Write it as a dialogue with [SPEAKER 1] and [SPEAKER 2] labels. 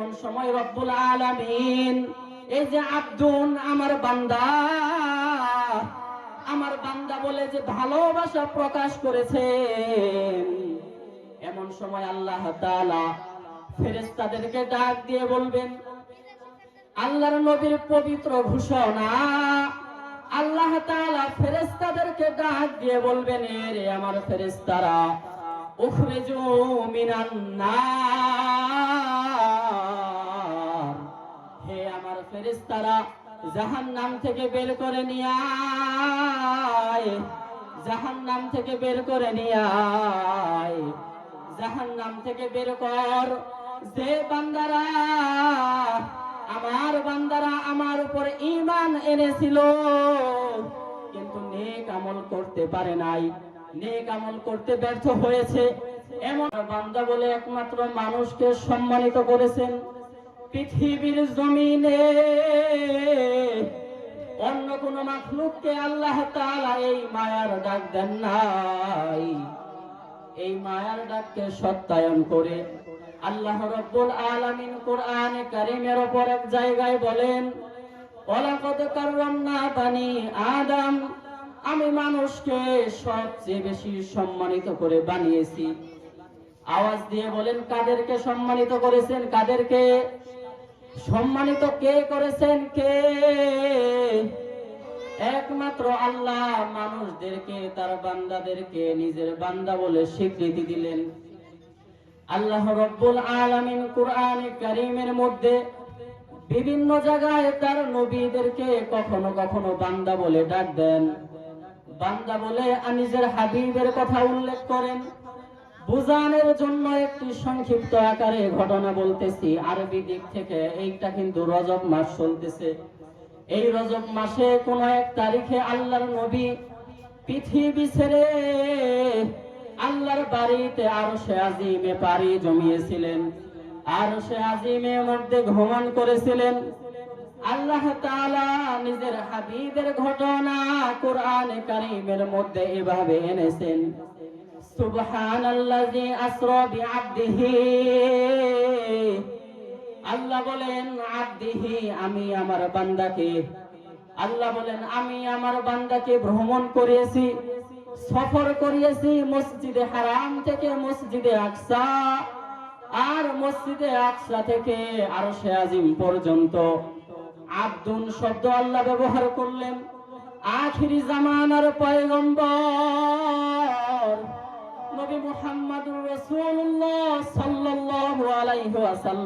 [SPEAKER 1] এমন সময় রব্বুল আলামিন এই যে আব্দুন আমার বান্দা বলে যে ভালোবাসা প্রকাশ করেছেন, এমন সময় আল্লাহ তাআলা ফেরেশতাদেরকে ডাক দিয়ে বলবেন, আল্লাহর নবীর পবিত্র ঘোষণা, আল্লাহ তাআলা ফেরেশতাদেরকে ডাক দিয়ে বলবেন, রে আমার ফেরেশতারা, উখরিজু মিনান নার, হে আমার ফেরেশতারা, জাহান্নাম থেকে বের করে নিয়ে আয়, জাহান্নাম থেকে বের করে নিয়ে আয়, জাহান্নাম থেকে বের কর যে বান্দারা আমার উপর ঈমান এনেছিল কিন্তু নেক আমল করতে পারে নাই, নেক আমল করতে ব্যর্থ হয়েছে, এমন বান্দা বলে একমাত্র মানুষকে সম্মানিত করেছেন পৃথিবীর জমিনে। অন্য কোন মাখলুককে আল্লাহ তাআলা এই মায়ার ডাক দেন নাই। এই মায়ার ডাককে সত্যায়ন করে আল্লাহ রাব্বুল আলামিন কোরআনে কারীমের উপর এক জায়গায় বলেন, ওয়ালাকাদ কাররামনা বানি আদম, আমি মানুষকে সবচেয়ে বেশি সম্মানিত করে বানিয়েছি। আওয়াজ দিয়ে বলেন, কাদেরকে সম্মানিত করেছেন? কাদেরকে সম্মানিত কে করেছেন? কে? একমাত্র আল্লাহ মানুষদেরকে, তার বান্দাদেরকে নিজের বান্দা বলে স্বীকৃতি দিলেন। আল্লাহ রাব্বুল আলামিন কোরআনে কারীমের মধ্যে বিভিন্ন জায়গায় তার নবীদেরকে কখনো কখনো বান্দা বলে ডাক দেন, বান্দা বলে নিজের হাবিবের কথা উল্লেখ করেন। বুঝানোর জন্য একটি সংক্ষিপ্ত আকারে ঘটনা বলতেছি আরবি দিক থেকে। এইটা কিন্তু রজব মাস চলতেছে। এই রজব মাসে কোন এক তারিখে আল্লাহর নবী পৃথিবী ছেড়ে আল্লাহর বাড়িতে আরশে আজিমে পাড়ি জমিয়েছিলেন, আরশে আজিমের মধ্যে ভ্রমণ করেছিলেন। আল্লাহ তাআলা নিজের হাবিবের ঘটনা কোরআনে কারীমের মধ্যে এভাবে এনেছেন, সুবহানাল্লাযী আসরা বিআবদিহি, আল্লাহ বলেন আবদিহি, আমি আমার বান্দাকে, আল্লাহ বলেন আমি আমার বান্দাকে ভ্রমণ করিয়েছি, সফর করিয়েছি মসজিদে হারাম থেকে মসজিদে আকসা, আর মসজিদে আকসা থেকে আরশে আজিম পর্যন্ত। আব্দুন শব্দ আল্লাহ ব্যবহার করলেন আখিরি জামানার পয়গম্বর নবী মুহাম্মদুর রাসূলুল্লাহ সাল্লাল্লাহু আলাইহি ওয়াসাল্লাম।